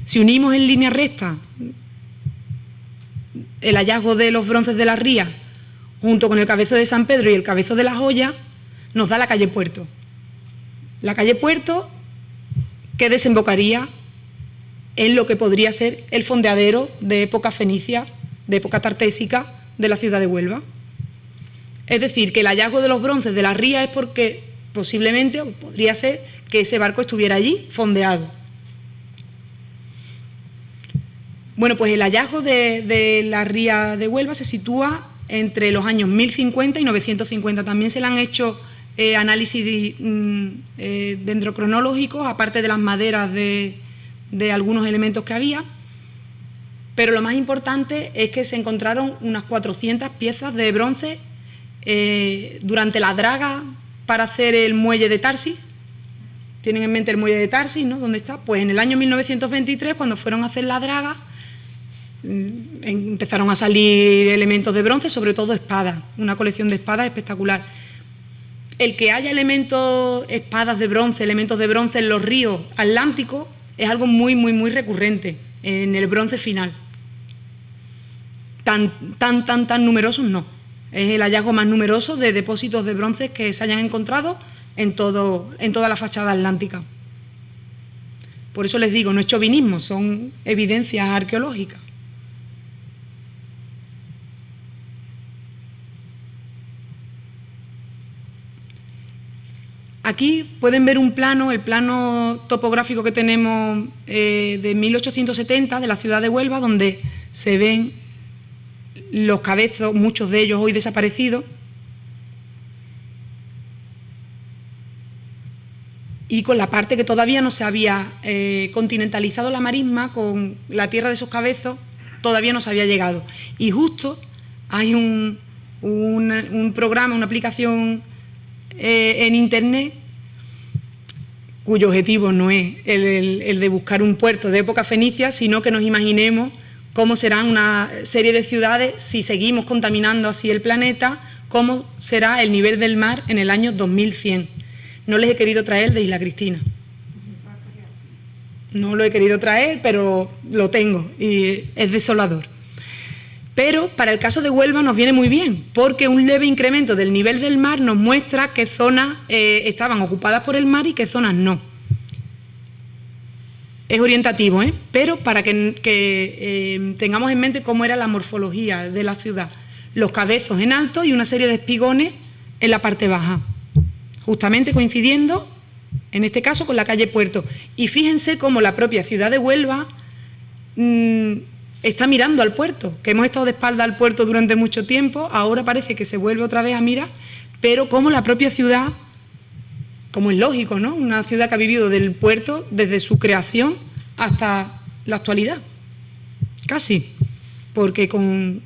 Si unimos en línea recta el hallazgo de los bronces de la ría junto con el cabezo de San Pedro y el cabezo de la Joya, nos da la calle Puerto. La calle Puerto que desembocaría en lo que podría ser el fondeadero de época fenicia, de época tartésica de la ciudad de Huelva. Es decir, que el hallazgo de los bronces de la ría es porque posiblemente, o podría ser, que ese barco estuviera allí fondeado. Bueno, pues el hallazgo de la ría de Huelva se sitúa entre los años 1050 y 950. También se le han hecho análisis dendrocronológicos, aparte de las maderas de algunos elementos que había, pero lo más importante es que se encontraron unas 400 piezas de bronce durante la draga para hacer el muelle de Tarsis. Tienen en mente el muelle de Tarsis, ¿no? ¿Dónde está? Pues en el año 1923, cuando fueron a hacer la draga, empezaron a salir elementos de bronce, sobre todo espadas, una colección de espadas espectacular. El que haya espadas de bronce, elementos de bronce en los ríos atlánticos es algo muy recurrente en el bronce final. Tan numerosos no. Es el hallazgo más numeroso de depósitos de bronce que se hayan encontrado en toda la fachada atlántica. Por eso les digo, no es chauvinismo, son evidencias arqueológicas. Aquí pueden ver un plano, el plano topográfico que tenemos de 1870 de la ciudad de Huelva, donde se ven los cabezos, muchos de ellos hoy desaparecidos, y con la parte que todavía no se había continentalizado la marisma, con la tierra de esos cabezos, todavía no se había llegado. Y justo hay un programa, una aplicación en Internet, cuyo objetivo no es el de buscar un puerto de época fenicia, sino que nos imaginemos cómo serán una serie de ciudades si seguimos contaminando así el planeta, cómo será el nivel del mar en el año 2100. No les he querido traer de Isla Cristina. No lo he querido traer, pero lo tengo y es desolador. Pero para el caso de Huelva nos viene muy bien, porque un leve incremento del nivel del mar nos muestra qué zonas estaban ocupadas por el mar y qué zonas no. Es orientativo, pero para que tengamos en mente cómo era la morfología de la ciudad. Los cabezos en alto y una serie de espigones en la parte baja, justamente coincidiendo, en este caso, con la calle Puerto. Y fíjense cómo la propia ciudad de Huelva está mirando al puerto, que hemos estado de espalda al puerto durante mucho tiempo, ahora parece que se vuelve otra vez a mirar, pero cómo la propia ciudad como es lógico, ¿no? Una ciudad que ha vivido del puerto desde su creación hasta la actualidad, casi, porque con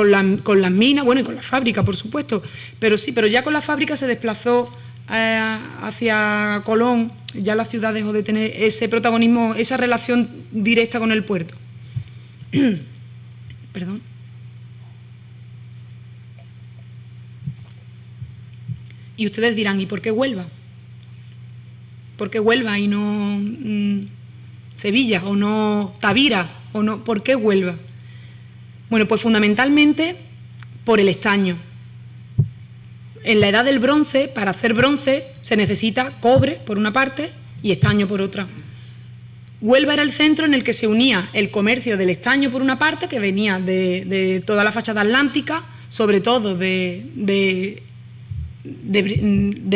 las minas, bueno, y con la fábrica, por supuesto, pero sí, pero ya con la fábrica se desplazó hacia Colón, ya la ciudad dejó de tener ese protagonismo, esa relación directa con el puerto. Perdón. Y ustedes dirán, ¿y por qué Huelva? ¿Por qué Huelva y no Sevilla o no Tavira? ¿O no? ¿Por qué Huelva? Bueno, pues fundamentalmente por el estaño. En la edad del bronce, para hacer bronce, se necesita cobre por una parte y estaño por otra. Huelva era el centro en el que se unía el comercio del estaño por una parte, que venía de toda la fachada atlántica, sobre todo de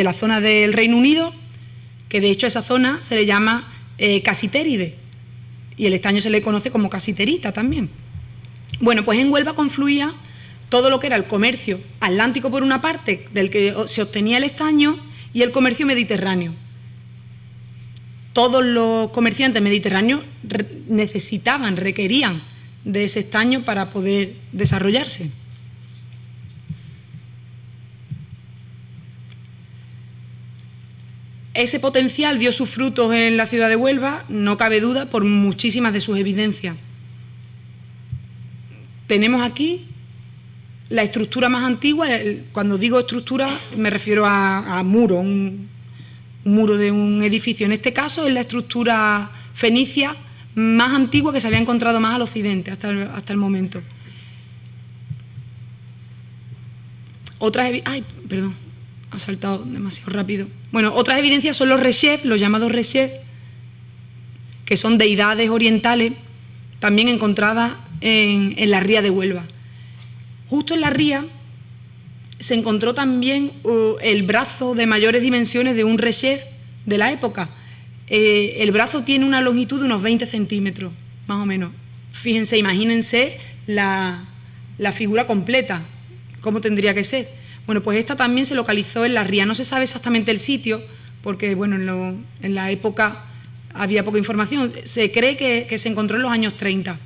la zona del Reino Unido, que de hecho a esa zona se le llama casitéride, y el estaño se le conoce como casiterita también. Bueno, pues en Huelva confluía todo lo que era el comercio atlántico por una parte, del que se obtenía el estaño, y el comercio mediterráneo. Todos los comerciantes mediterráneos requerían de ese estaño para poder desarrollarse. Ese potencial dio sus frutos en la ciudad de Huelva, no cabe duda, por muchísimas de sus evidencias. Tenemos aquí la estructura más antigua. Cuando digo estructura me refiero a muro, un muro de un edificio. En este caso es la estructura fenicia más antigua que se había encontrado más al occidente hasta el momento. Ha saltado demasiado rápido. Bueno, otras evidencias son los rechefs, los llamados rechefs, que son deidades orientales, también encontradas en la ría de Huelva. Justo en la ría se encontró también el brazo de mayores dimensiones de un rechef de la época. El brazo tiene una longitud de unos 20 centímetros, más o menos. Fíjense, imagínense la figura completa, cómo tendría que ser. Bueno, pues esta también se localizó en la ría. No se sabe exactamente el sitio, porque bueno, en la época había poca información. Se cree que se encontró en los años 30,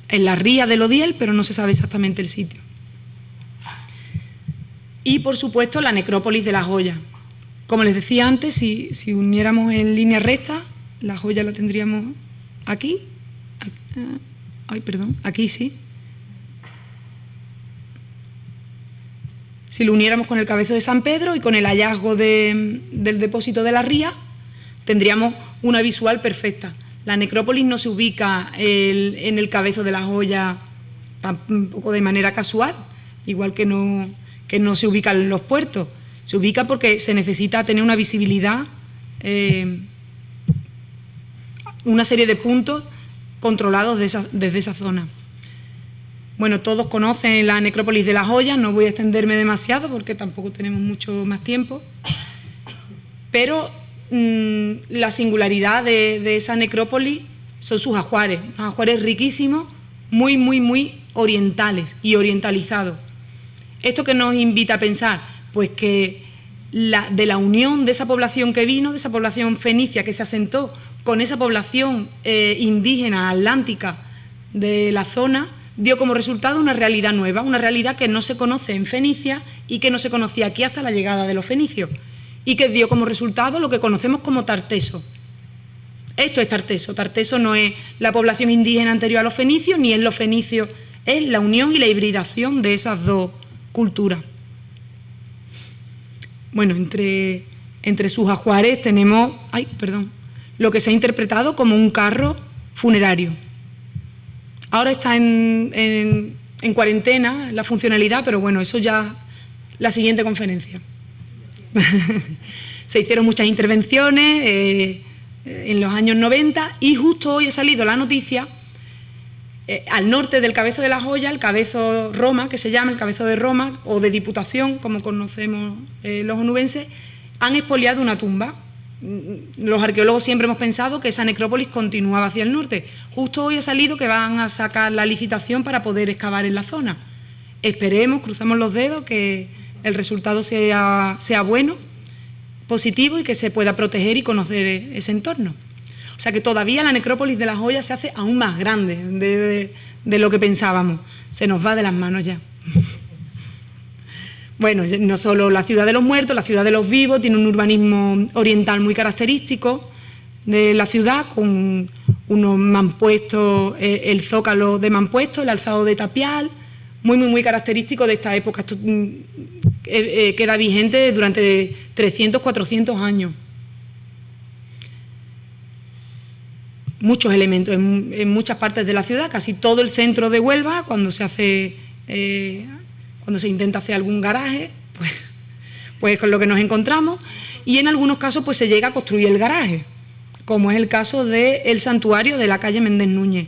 en la ría del Odiel, pero no se sabe exactamente el sitio. Y, por supuesto, la necrópolis de La Joya. Como les decía antes, si uniéramos en línea recta, La Joya la tendríamos aquí. Aquí sí. Si lo uniéramos con el Cabezo de San Pedro y con el hallazgo del depósito de la ría, tendríamos una visual perfecta. La necrópolis no se ubica en el Cabezo de La Joya tampoco de manera casual, igual que no se ubica en los puertos. Se ubica porque se necesita tener una visibilidad, una serie de puntos controlados desde esa zona. Bueno, todos conocen la necrópolis de La Joya, no voy a extenderme demasiado porque tampoco tenemos mucho más tiempo, pero la singularidad de esa necrópolis son sus ajuares, unos ajuares riquísimos, muy, muy, muy orientales y orientalizados. ¿Esto qué nos invita a pensar? Pues que de la unión de esa población que vino, de esa población fenicia que se asentó con esa población indígena atlántica de la zona, dio como resultado una realidad nueva, una realidad que no se conoce en Fenicia y que no se conocía aquí hasta la llegada de los fenicios, y que dio como resultado lo que conocemos como Tarteso. Esto es Tarteso. Tarteso no es la población indígena anterior a los fenicios, ni es los fenicios, es la unión y la hibridación de esas dos culturas. Bueno, entre sus ajuares tenemos lo que se ha interpretado como un carro funerario. Ahora está en cuarentena la funcionalidad, pero bueno, eso ya la siguiente conferencia. Se hicieron muchas intervenciones en los años 90 y justo hoy ha salido la noticia, al norte del Cabezo de La Joya, el Cabezo Roma, que se llama el Cabezo de Roma, o de Diputación, como conocemos los onubenses, han expoliado una tumba. Los arqueólogos siempre hemos pensado que esa necrópolis continuaba hacia el norte. Justo hoy ha salido que van a sacar la licitación para poder excavar en la zona. Esperemos, cruzamos los dedos, que el resultado sea bueno, positivo y que se pueda proteger y conocer ese entorno. O sea que todavía la necrópolis de La Joya se hace aún más grande de lo que pensábamos. Se nos va de las manos ya. Bueno, no solo la ciudad de los muertos, la ciudad de los vivos, tiene un urbanismo oriental muy característico de la ciudad, con unos mampuestos, el zócalo de mampuestos, el alzado de tapial, muy característico de esta época. Esto queda vigente durante 300, 400 años. Muchos elementos en muchas partes de la ciudad, casi todo el centro de Huelva, cuando se intenta hacer algún garaje, pues con lo que nos encontramos, y en algunos casos pues se llega a construir el garaje, como es el caso del santuario de la calle Méndez Núñez.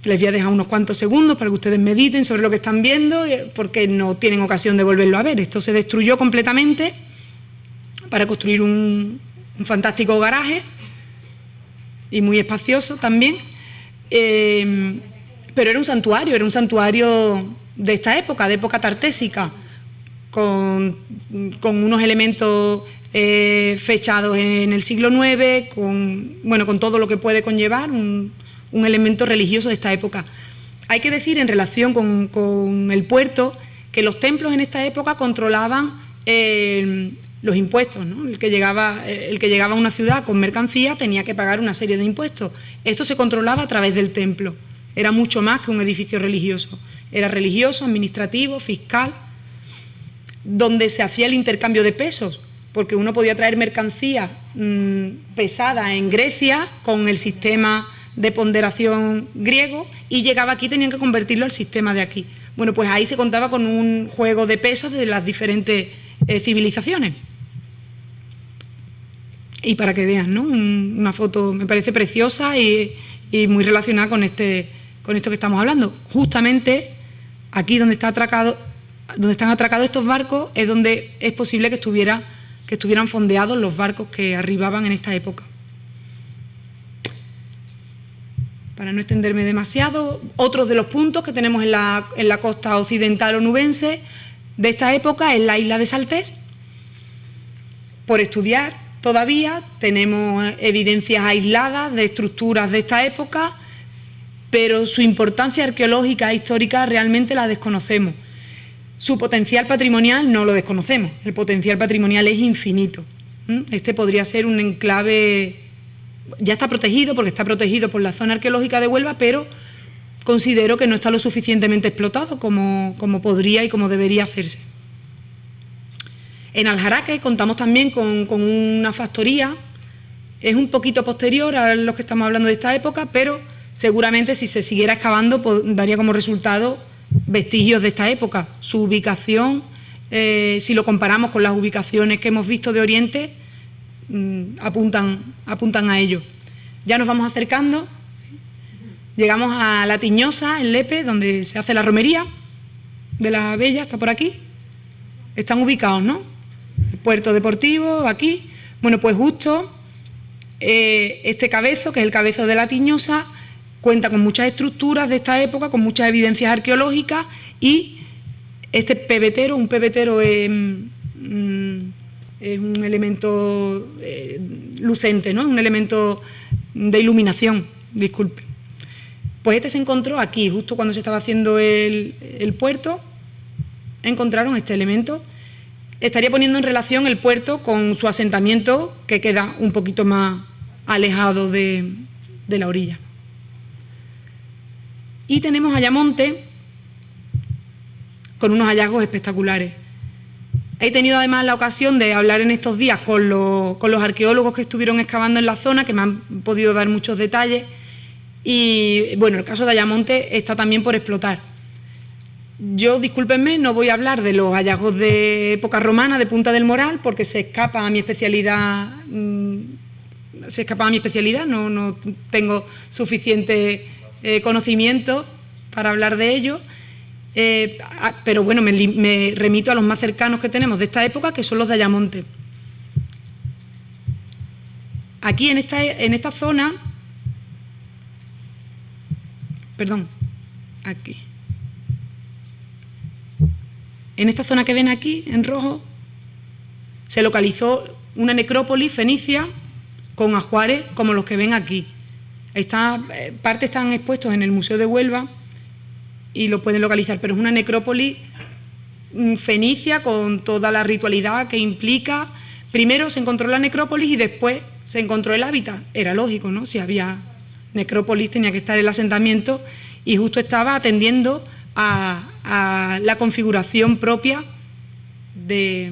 Les voy a dejar unos cuantos segundos para que ustedes mediten sobre lo que están viendo, porque no tienen ocasión de volverlo a ver. Esto se destruyó completamente para construir un fantástico garaje y muy espacioso también, pero era un santuario de esta época, de época tartésica, con unos elementos fechados en el siglo IX, con todo lo que puede conllevar un elemento religioso de esta época. Hay que decir, en relación con el puerto, que los templos en esta época controlaban los impuestos, ¿no? El que llegaba a una ciudad con mercancía tenía que pagar una serie de impuestos. Esto se controlaba a través del templo. Era mucho más que un edificio religioso. Era religioso, administrativo, fiscal, donde se hacía el intercambio de pesos, porque uno podía traer mercancía pesada en Grecia con el sistema de ponderación griego y llegaba aquí, tenían que convertirlo al sistema de aquí. Bueno, pues ahí se contaba con un juego de pesas de las diferentes civilizaciones. Y para que vean, ¿no? Una foto me parece preciosa y muy relacionada con esto que estamos hablando. Justamente aquí donde están atracados estos barcos es donde es posible que estuvieran fondeados los barcos que arribaban en esta época. Para no extenderme demasiado, otros de los puntos que tenemos en la costa occidental onubense de esta época es la isla de Saltés. Por estudiar todavía tenemos evidencias aisladas de estructuras de esta época, pero su importancia arqueológica e histórica realmente la desconocemos. Su potencial patrimonial no lo desconocemos, el potencial patrimonial es infinito. Este podría ser un enclave, ya está protegido porque está protegido por la zona arqueológica de Huelva, pero considero que no está lo suficientemente explotado como podría y como debería hacerse. En Aljaraque contamos también con una factoría, es un poquito posterior a los que estamos hablando de esta época, pero seguramente si se siguiera excavando daría como resultado vestigios de esta época. Su ubicación, si lo comparamos con las ubicaciones que hemos visto de Oriente, apuntan a ello. Ya nos vamos acercando, llegamos a La Tiñosa, en Lepe, donde se hace la romería de la Bella, está por aquí. Están ubicados, ¿no? El puerto deportivo, aquí. Bueno, pues justo este cabezo, que es el cabezo de La Tiñosa, cuenta con muchas estructuras de esta época, con muchas evidencias arqueológicas, y este pebetero, un pebetero es un elemento lucente, ¿no? Un elemento de iluminación, disculpe. Pues este se encontró aquí, justo cuando se estaba haciendo el puerto, encontraron este elemento. Estaría poniendo en relación el puerto con su asentamiento, que queda un poquito más alejado de la orilla. Y tenemos Ayamonte con unos hallazgos espectaculares. He tenido además la ocasión de hablar en estos días con los arqueólogos que estuvieron excavando en la zona, que me han podido dar muchos detalles, y bueno, el caso de Ayamonte está también por explotar. Yo, discúlpenme, no voy a hablar de los hallazgos de época romana de Punta del Moral, porque se escapa a mi especialidad, no tengo suficiente conocimiento para hablar de ello, pero bueno, me remito a los más cercanos que tenemos de esta época, que son los de Ayamonte. Aquí en esta zona, perdón, aquí. En esta zona que ven aquí, en rojo, se localizó una necrópolis fenicia con ajuares como los que ven aquí. Parte están expuestos en el Museo de Huelva y lo pueden localizar, pero es una necrópolis fenicia con toda la ritualidad que implica. Primero se encontró la necrópolis y después se encontró el hábitat. Era lógico, ¿no? Si había necrópolis tenía que estar el asentamiento y justo estaba atendiendo a la configuración propia de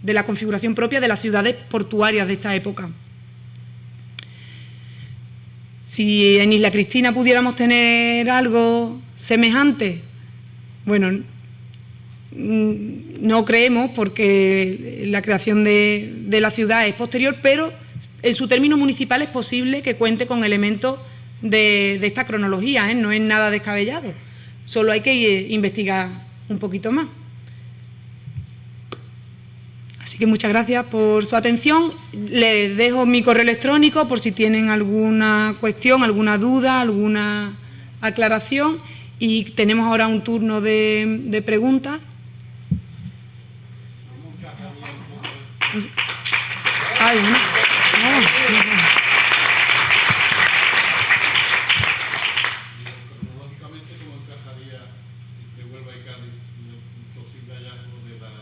las ciudades portuarias de esta época. Si en Isla Cristina pudiéramos tener algo semejante, bueno, no creemos porque la creación de la ciudad es posterior, pero en su término municipal es posible que cuente con elementos de esta cronología, ¿eh? No es nada descabellado, solo hay que investigar un poquito más. Así que muchas gracias por su atención. Les dejo mi correo electrónico por si tienen alguna cuestión, alguna duda, alguna aclaración. Y tenemos ahora un turno de preguntas. Ay, no. Cronológicamente, ¿cómo encajaría entre Huelva y Cádiz un posible hallazgo de la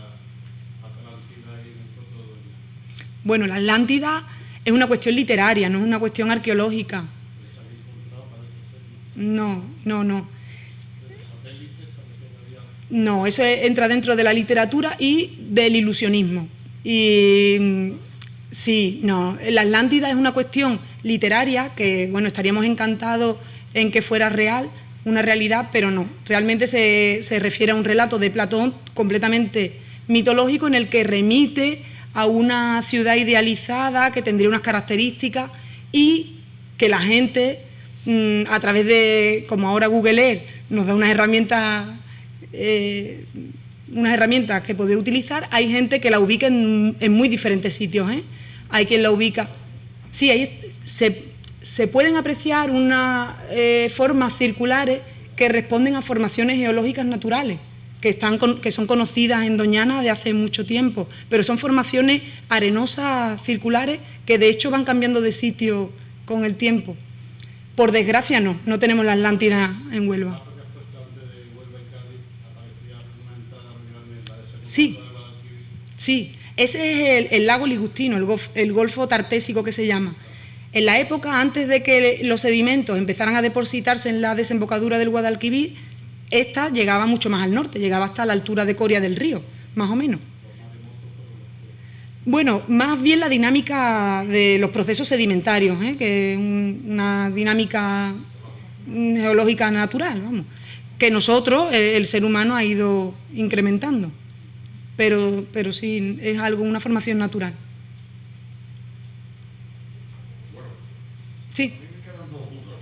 Atlántida y el Proto de Doñana? Bueno, la Atlántida es una cuestión literaria, no es una cuestión arqueológica. ¿Les habéis encontrado? Parece ser. No. ¿Satélites? No, eso entra dentro de la literatura y del ilusionismo. Y sí, no, la Atlántida es una cuestión literaria que, bueno, estaríamos encantados en que fuera real, una realidad, pero no. Realmente se refiere a un relato de Platón completamente mitológico en el que remite a una ciudad idealizada que tendría unas características y que la gente, a través de, como ahora Google Earth, nos da unas herramientas que puede utilizar, hay gente que la ubica en muy diferentes sitios, ¿eh? Hay quien la ubica. Sí, ahí se pueden apreciar unas formas circulares que responden a formaciones geológicas naturales, que son conocidas en Doñana de hace mucho tiempo, pero son formaciones arenosas circulares que de hecho van cambiando de sitio con el tiempo. Por desgracia no tenemos la Atlántida en Huelva. Sí, ese es el lago Ligustino, el golfo tartésico que se llama. En la época, antes de que los sedimentos empezaran a depositarse en la desembocadura del Guadalquivir, esta llegaba mucho más al norte, llegaba hasta la altura de Coria del Río, más o menos. Bueno, más bien la dinámica de los procesos sedimentarios, que es una dinámica geológica natural, vamos, que nosotros, el ser humano, ha ido incrementando. Pero sí, es una formación natural. Bueno, sí. A mí me quedan dos dudas.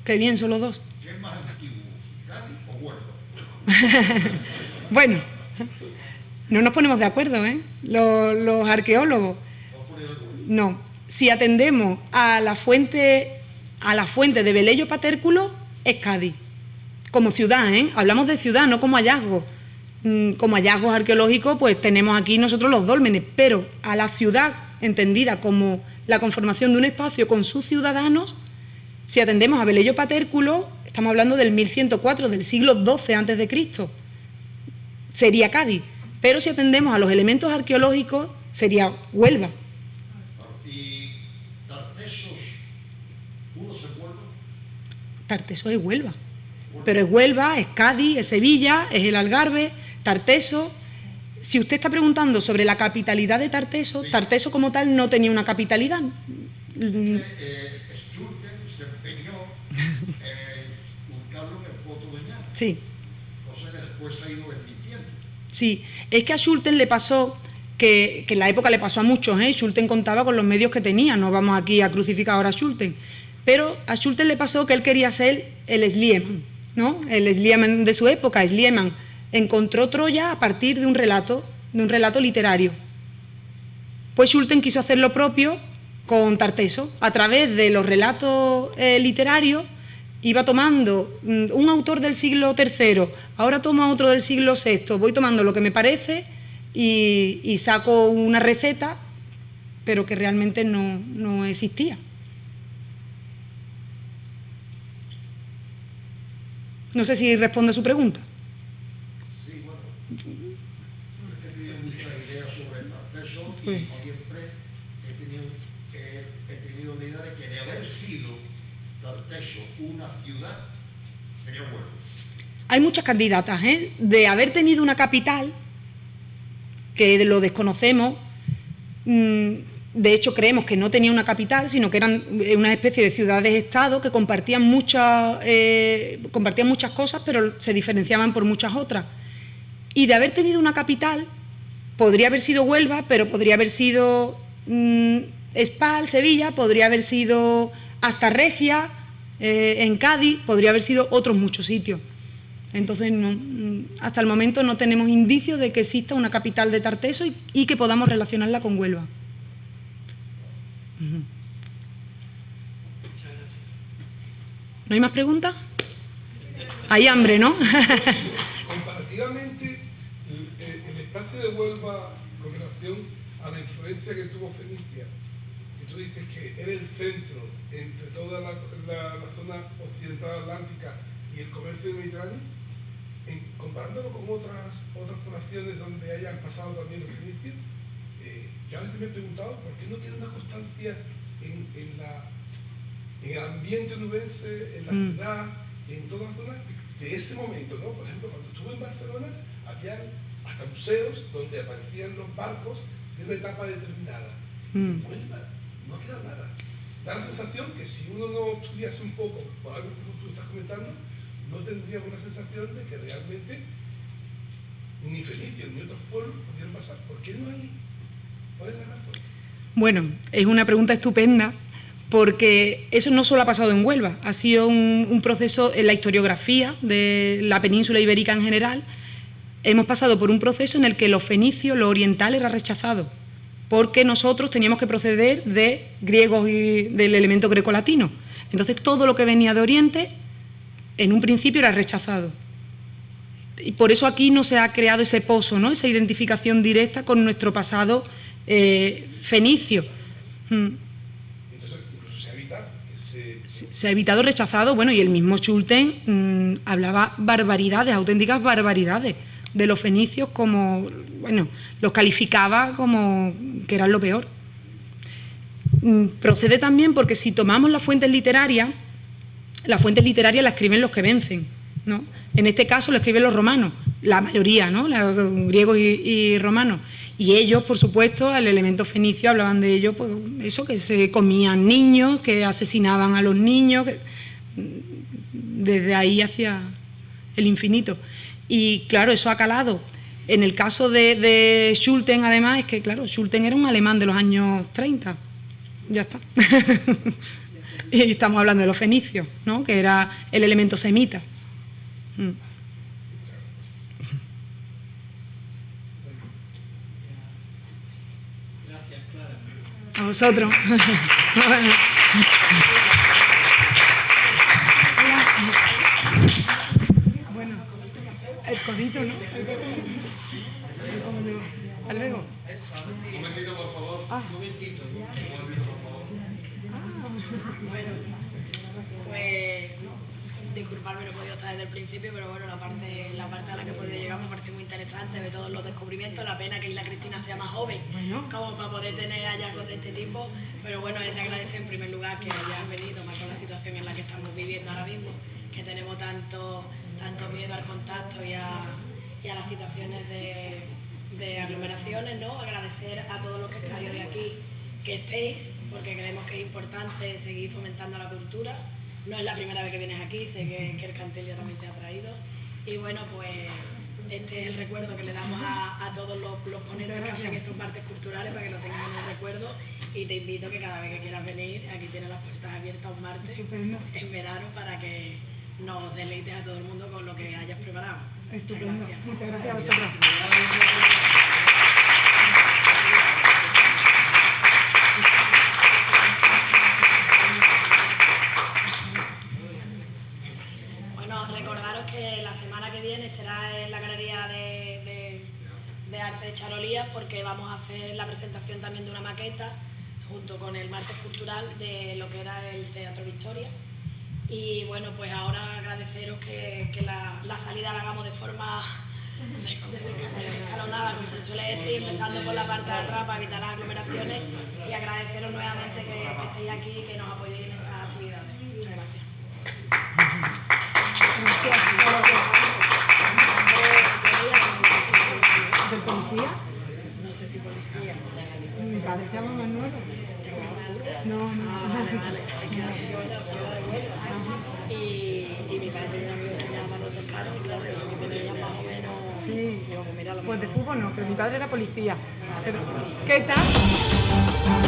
Qué bien, solo dos. ¿Qué es más antiguo, Cádiz o Huelva? Bueno, no nos ponemos de acuerdo, los arqueólogos. No. Si atendemos a la fuente de Velello Patérculo, es Cádiz. Como ciudad, hablamos de ciudad, no como hallazgo. Como hallazgos arqueológicos, pues tenemos aquí nosotros los dólmenes, pero a la ciudad entendida como la conformación de un espacio con sus ciudadanos, si atendemos a Velello Patérculo, estamos hablando del 1104, del siglo XII a.C., sería Cádiz, pero si atendemos a los elementos arqueológicos, sería Huelva. ¿Y Tartesos pudo ser Huelva? Tarteso es Huelva, pero es Huelva, es Cádiz, es Sevilla, es el Algarve. Tarteso, si usted está preguntando sobre la capitalidad de Tarteso, sí. Tarteso como tal no tenía una capitalidad. Schulten se empeñó en buscarlo en el Proto Doñana. Sí. Cosa que después se ha ido desmintiendo. Sí, es que a Schulten le pasó, que en la época le pasó a muchos, Schulten contaba con los medios que tenía, no vamos aquí a crucificar ahora a Schulten, pero a Schulten le pasó que él quería ser el Schliemann, ¿no? El Schliemann de su época. Schliemann encontró Troya a partir de un relato literario. Pues Schulten quiso hacer lo propio con Tarteso, a través de los relatos literarios iba tomando un autor del siglo III, ahora tomo otro del siglo VI, voy tomando lo que me parece y saco una receta, pero que realmente no existía. No sé si responde a su pregunta. Sí, bueno, he tenido muchas ideas sobre el Tartessos y Pues. siempre he tenido la idea de que de haber sido Tartessos una ciudad, sería bueno. Hay muchas candidatas, ¿eh? De haber tenido una capital, que lo desconocemos, de hecho creemos que no tenía una capital, sino que eran una especie de ciudades-estado que compartían muchas cosas, pero se diferenciaban por muchas otras. Y de haber tenido una capital, podría haber sido Huelva, pero podría haber sido Espal, Sevilla, podría haber sido hasta Regia, en Cádiz, podría haber sido otros muchos sitios. Entonces, hasta el momento no tenemos indicios de que exista una capital de Tartesos y que podamos relacionarla con Huelva. ¿No hay más preguntas? Hay hambre, ¿no? Comparativamente, el espacio de Huelva con relación a la influencia que tuvo Fenicia, que tú dices que era el centro entre toda la zona occidental atlántica y el comercio mediterráneo, comparándolo con otras poblaciones donde hayan pasado también los fenicios, yo a veces me he preguntado por qué no queda una constancia en el ambiente nubense, en la ciudad, en toda la zona de ese momento, ¿no? Por ejemplo, cuando estuve en Barcelona, había hasta museos donde aparecían los barcos de una etapa determinada. En Huelva no queda nada. Da la sensación que si uno no estudiase un poco, por algo que tú estás comentando, no tendríamos la sensación de que realmente ni Fenicios ni otros pueblos pudieran pasar. ¿Por qué no hay? ¿Cuál es la razón? Bueno, es una pregunta estupenda, porque eso no solo ha pasado en Huelva, ha sido un proceso en la historiografía de la península ibérica en general. Hemos pasado por un proceso en el que los fenicios, lo oriental, era rechazado, porque nosotros teníamos que proceder de griegos y del elemento grecolatino. Entonces, todo lo que venía de Oriente, en un principio era rechazado. Y por eso aquí no se ha creado ese pozo, ¿no? Esa identificación directa con nuestro pasado fenicio. Entonces, incluso se ha evitado rechazado, bueno, y el mismo Schulten hablaba barbaridades, auténticas barbaridades, de los fenicios como, bueno, los calificaba como que eran lo peor. Procede también porque si tomamos las fuentes literarias las escriben los que vencen, ¿no? En este caso lo escriben los romanos, la mayoría, ¿no? Griegos y romanos. Y ellos, por supuesto, al elemento fenicio hablaban de ellos, pues eso, que se comían niños, que asesinaban a los niños, desde ahí hacia el infinito. Y claro, eso ha calado. En el caso de Schulten, además, es que, claro, Schulten era un alemán de los años 30. Ya está. Y estamos hablando de los fenicios, ¿no? Que era el elemento semita. Gracias, Clara. A vosotros. Bueno, el codito, ¿no? Hasta luego. Un momentito, por favor. Un momentito. Bueno, pues disculparme, no he podido estar desde el principio, pero bueno, la parte a la que he podido llegar me parece muy interesante, de todos los descubrimientos. La pena que Isla Cristina sea más joven, como para poder tener hallazgos de este tipo, pero bueno, es de agradecer en primer lugar que hayas venido, más con la situación en la que estamos viviendo ahora mismo, que tenemos tanto miedo al contacto y a las situaciones de aglomeraciones, ¿no? Agradecer a todos los que estáis hoy aquí que estéis, porque creemos que es importante seguir fomentando la cultura. No es la primera vez que vienes aquí, sé que el Cantelio también te ha traído. Y bueno, pues este es el recuerdo que le damos a todos los ponentes que hacen esos martes culturales, para que lo tengan en el recuerdo. Y te invito que cada vez que quieras venir, aquí tienes las puertas abiertas un martes en verano, para que nos deleites a todo el mundo con lo que hayas preparado. Estupendo. Muchas gracias a vosotros. fiesta, junto con el martes cultural de lo que era el Teatro Victoria. Y bueno, pues ahora agradeceros que la salida la hagamos de forma escalonada, como se suele decir, empezando por la parte de atrás para evitar las aglomeraciones, y agradeceros nuevamente que estéis aquí y que nos apoyéis en estas actividades. Muchas gracias. ¿De policía? No sé si policía. Mi padre se llama Manuel. No. Vale. Es que yo era de Huelva. Y mi padre era un amigo que se llama Manuel Pescaro, y claro, yo sé que me veían más o menos. Sí. Digo, pues mira, lo Pues de mejor. fútbol no, pero mi padre era policía. Pero, ¿qué tal?